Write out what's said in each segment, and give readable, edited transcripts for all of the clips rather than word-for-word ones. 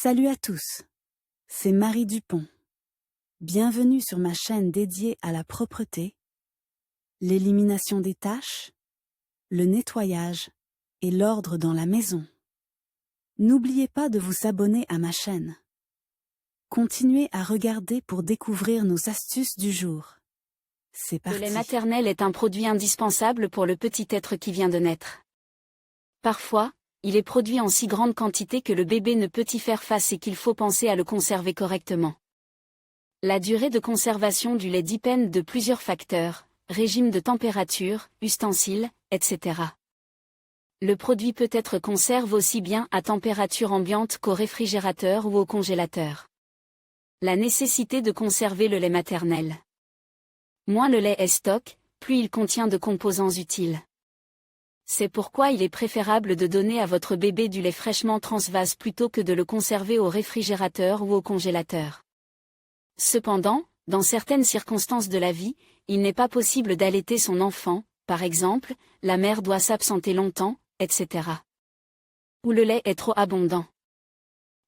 Salut à tous, c'est Marie Dupont. Bienvenue sur ma chaîne dédiée à la propreté, l'élimination des taches, le nettoyage et l'ordre dans la maison. N'oubliez pas de vous abonner à ma chaîne. Continuez à regarder pour découvrir nos astuces du jour. C'est parti. Le lait maternel est un produit indispensable pour le petit être qui vient de naître. Parfois, il est produit en si grande quantité que le bébé ne peut y faire face et qu'il faut penser à le conserver correctement. La durée de conservation du lait dépend de plusieurs facteurs, régime de température, ustensiles, etc. Le produit peut être conservé aussi bien à température ambiante qu'au réfrigérateur ou au congélateur. La nécessité de conserver le lait maternel. Moins le lait est stock, plus il contient de composants utiles. C'est pourquoi il est préférable de donner à votre bébé du lait fraîchement transvase plutôt que de le conserver au réfrigérateur ou au congélateur. Cependant, dans certaines circonstances de la vie, il n'est pas possible d'allaiter son enfant, par exemple, la mère doit s'absenter longtemps, etc. Ou le lait est trop abondant.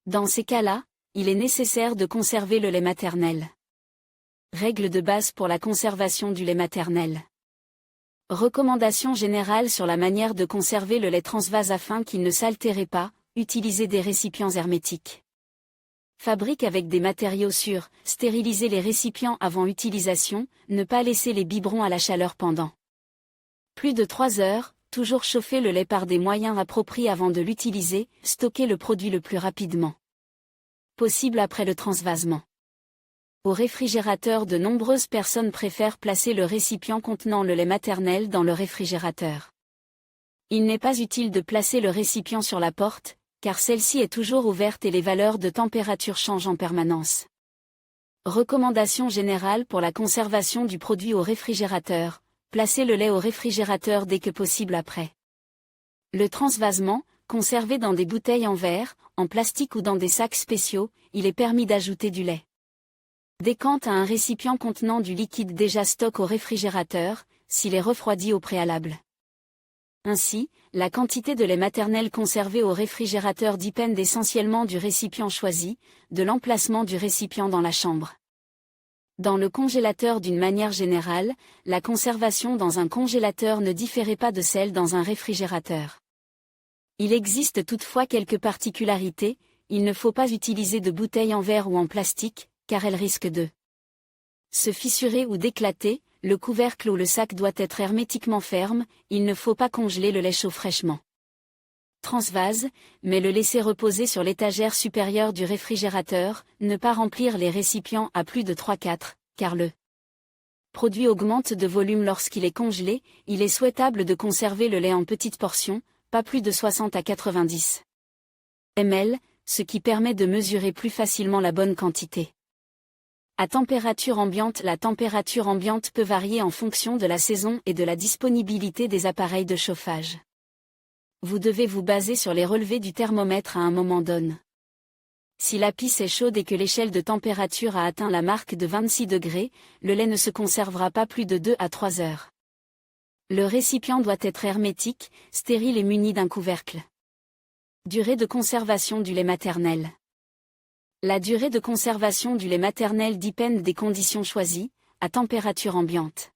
Dans ces cas-là, il est nécessaire de conserver le lait maternel. Règles de base pour la conservation du lait maternel. Recommandations générales sur la manière de conserver le lait transvase afin qu'il ne s'altère pas, utilisez des récipients hermétiques. Fabrique avec des matériaux sûrs, stérilisez les récipients avant utilisation, ne pas laisser les biberons à la chaleur pendant plus de 3 heures, toujours chauffer le lait par des moyens appropriés avant de l'utiliser, stocker le produit le plus rapidement possible après le transvasement. Au réfrigérateur, de nombreuses personnes préfèrent placer le récipient contenant le lait maternel dans le réfrigérateur. Il n'est pas utile de placer le récipient sur la porte, car celle-ci est toujours ouverte et les valeurs de température changent en permanence. Recommandations générales pour la conservation du produit au réfrigérateur. Placez le lait au réfrigérateur dès que possible après le transvasement, conservé dans des bouteilles en verre, en plastique ou dans des sacs spéciaux, il est permis d'ajouter du lait. Décante à un récipient contenant du liquide déjà stock au réfrigérateur, s'il est refroidi au préalable. Ainsi, la quantité de lait maternel conservé au réfrigérateur dépend essentiellement du récipient choisi, de l'emplacement du récipient dans la chambre. Dans le congélateur d'une manière générale, la conservation dans un congélateur ne différait pas de celle dans un réfrigérateur. Il existe toutefois quelques particularités, il ne faut pas utiliser de bouteilles en verre ou en plastique, car elles risquent de se fissurer ou d'éclater, le couvercle ou le sac doit être hermétiquement ferme, il ne faut pas congeler le lait chaud fraîchement transvase, mais le laisser reposer sur l'étagère supérieure du réfrigérateur, ne pas remplir les récipients à plus de 3/4, car le produit augmente de volume lorsqu'il est congelé, il est souhaitable de conserver le lait en petites portions, pas plus de 60 à 90 ml, ce qui permet de mesurer plus facilement la bonne quantité. À température ambiante, la température ambiante peut varier en fonction de la saison et de la disponibilité des appareils de chauffage. Vous devez vous baser sur les relevés du thermomètre à un moment donné. Si la pisse est chaude et que l'échelle de température a atteint la marque de 26 degrés, le lait ne se conservera pas plus de 2 à 3 heures. Le récipient doit être hermétique, stérile et muni d'un couvercle. Durée de conservation du lait maternel. La durée de conservation du lait maternel dépend des conditions choisies, à température ambiante.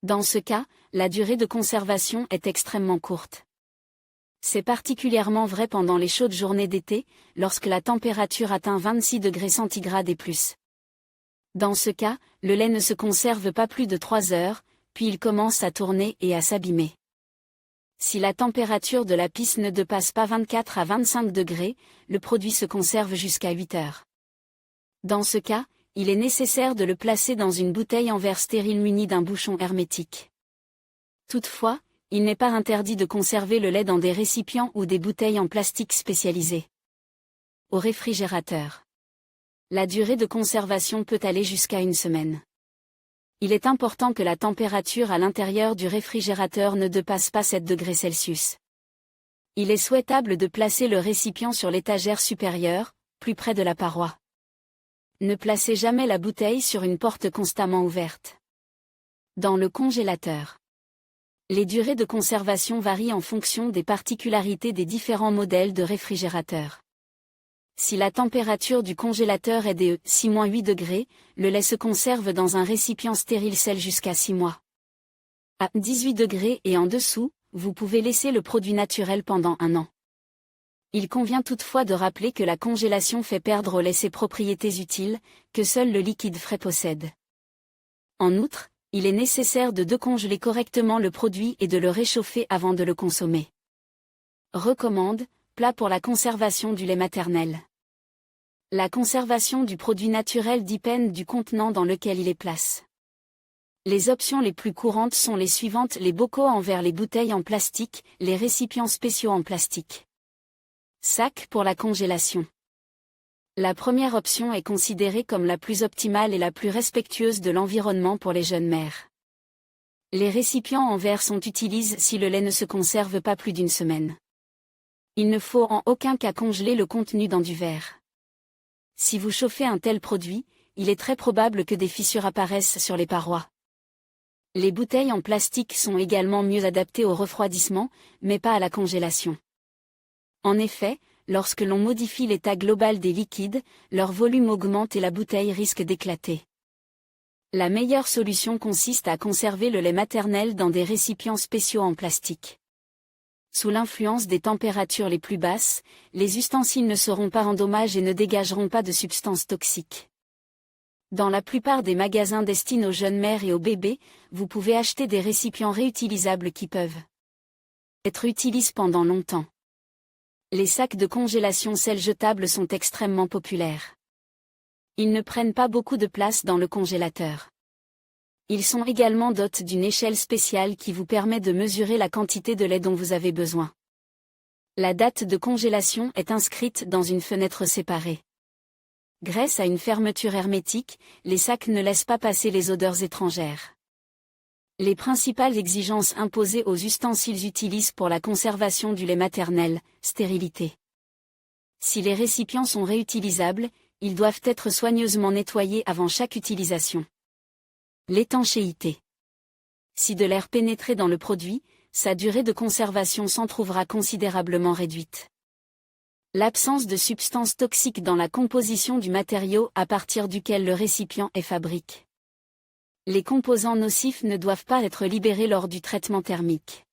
Dans ce cas, la durée de conservation est extrêmement courte. C'est particulièrement vrai pendant les chaudes journées d'été, lorsque la température atteint 26 degrés centigrades et plus. Dans ce cas, le lait ne se conserve pas plus de 3 heures, puis il commence à tourner et à s'abîmer. Si la température de la pisse ne dépasse pas 24 à 25 degrés, le produit se conserve jusqu'à 8 heures. Dans ce cas, il est nécessaire de le placer dans une bouteille en verre stérile munie d'un bouchon hermétique. Toutefois, il n'est pas interdit de conserver le lait dans des récipients ou des bouteilles en plastique spécialisées. Au réfrigérateur. La durée de conservation peut aller jusqu'à 1 semaine. Il est important que la température à l'intérieur du réfrigérateur ne dépasse pas 7 degrés Celsius. Il est souhaitable de placer le récipient sur l'étagère supérieure, plus près de la paroi. Ne placez jamais la bouteille sur une porte constamment ouverte. Dans le congélateur. Les durées de conservation varient en fonction des particularités des différents modèles de réfrigérateurs. Si la température du congélateur est de 6-8 degrés, le lait se conserve dans un récipient stérile sel jusqu'à 6 mois. À 18 degrés et en dessous, vous pouvez laisser le produit naturel pendant 1 an. Il convient toutefois de rappeler que la congélation fait perdre au lait ses propriétés utiles, que seul le liquide frais possède. En outre, il est nécessaire de décongeler correctement le produit et de le réchauffer avant de le consommer. Recommande, plat pour la conservation du lait maternel. La conservation du produit naturel dépend du contenant dans lequel il est placé. Les options les plus courantes sont les suivantes: les bocaux en verre, les bouteilles en plastique, les récipients spéciaux en plastique. Sac pour la congélation. La première option est considérée comme la plus optimale et la plus respectueuse de l'environnement pour les jeunes mères. Les récipients en verre sont utilisés si le lait ne se conserve pas plus d'1 semaine. Il ne faut en aucun cas congeler le contenu dans du verre. Si vous chauffez un tel produit, il est très probable que des fissures apparaissent sur les parois. Les bouteilles en plastique sont également mieux adaptées au refroidissement, mais pas à la congélation. En effet, lorsque l'on modifie l'état global des liquides, leur volume augmente et la bouteille risque d'éclater. La meilleure solution consiste à conserver le lait maternel dans des récipients spéciaux en plastique. Sous l'influence des températures les plus basses, les ustensiles ne seront pas endommagés et ne dégageront pas de substances toxiques. Dans la plupart des magasins destinés aux jeunes mères et aux bébés, vous pouvez acheter des récipients réutilisables qui peuvent être utilisés pendant longtemps. Les sacs de congélation sel jetables sont extrêmement populaires. Ils ne prennent pas beaucoup de place dans le congélateur. Ils sont également dotés d'une échelle spéciale qui vous permet de mesurer la quantité de lait dont vous avez besoin. La date de congélation est inscrite dans une fenêtre séparée. Grâce à une fermeture hermétique, les sacs ne laissent pas passer les odeurs étrangères. Les principales exigences imposées aux ustensiles utilisés pour la conservation du lait maternel: stérilité. Si les récipients sont réutilisables, ils doivent être soigneusement nettoyés avant chaque utilisation. L'étanchéité. Si de l'air pénétrait dans le produit, sa durée de conservation s'en trouvera considérablement réduite. L'absence de substances toxiques dans la composition du matériau à partir duquel le récipient est fabriqué. Les composants nocifs ne doivent pas être libérés lors du traitement thermique.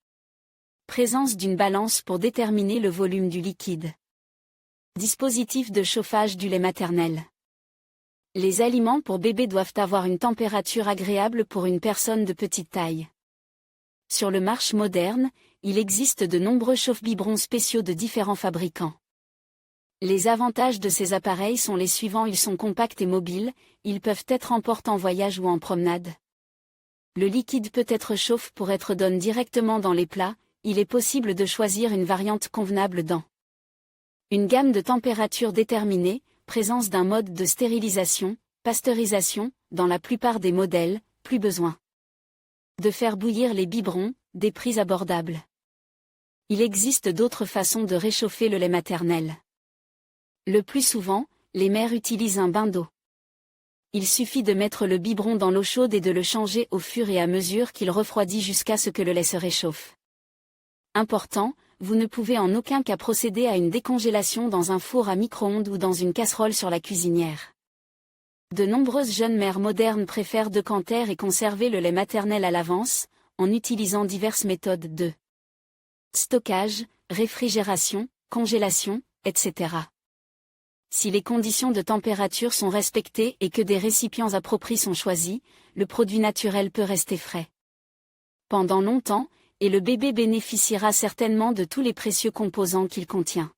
Présence d'une balance pour déterminer le volume du liquide. Dispositif de chauffage du lait maternel. Les aliments pour bébés doivent avoir une température agréable pour une personne de petite taille. Sur le marché moderne, il existe de nombreux chauffe-biberons spéciaux de différents fabricants. Les avantages de ces appareils sont les suivants: ils sont compacts et mobiles, ils peuvent être emportés en voyage ou en promenade. Le liquide peut être chauffe pour être donné directement dans les plats, il est possible de choisir une variante convenable dans une gamme de températures déterminées, présence d'un mode de stérilisation, pasteurisation, dans la plupart des modèles, plus besoin de faire bouillir les biberons, des prix abordables. Il existe d'autres façons de réchauffer le lait maternel. Le plus souvent, les mères utilisent un bain d'eau. Il suffit de mettre le biberon dans l'eau chaude et de le changer au fur et à mesure qu'il refroidit jusqu'à ce que le lait se réchauffe. Important, vous ne pouvez en aucun cas procéder à une décongélation dans un four à micro-ondes ou dans une casserole sur la cuisinière. De nombreuses jeunes mères modernes préfèrent décanter et conserver le lait maternel à l'avance, en utilisant diverses méthodes de stockage, réfrigération, congélation, etc. Si les conditions de température sont respectées et que des récipients appropriés sont choisis, le produit naturel peut rester frais pendant longtemps, et le bébé bénéficiera certainement de tous les précieux composants qu'il contient.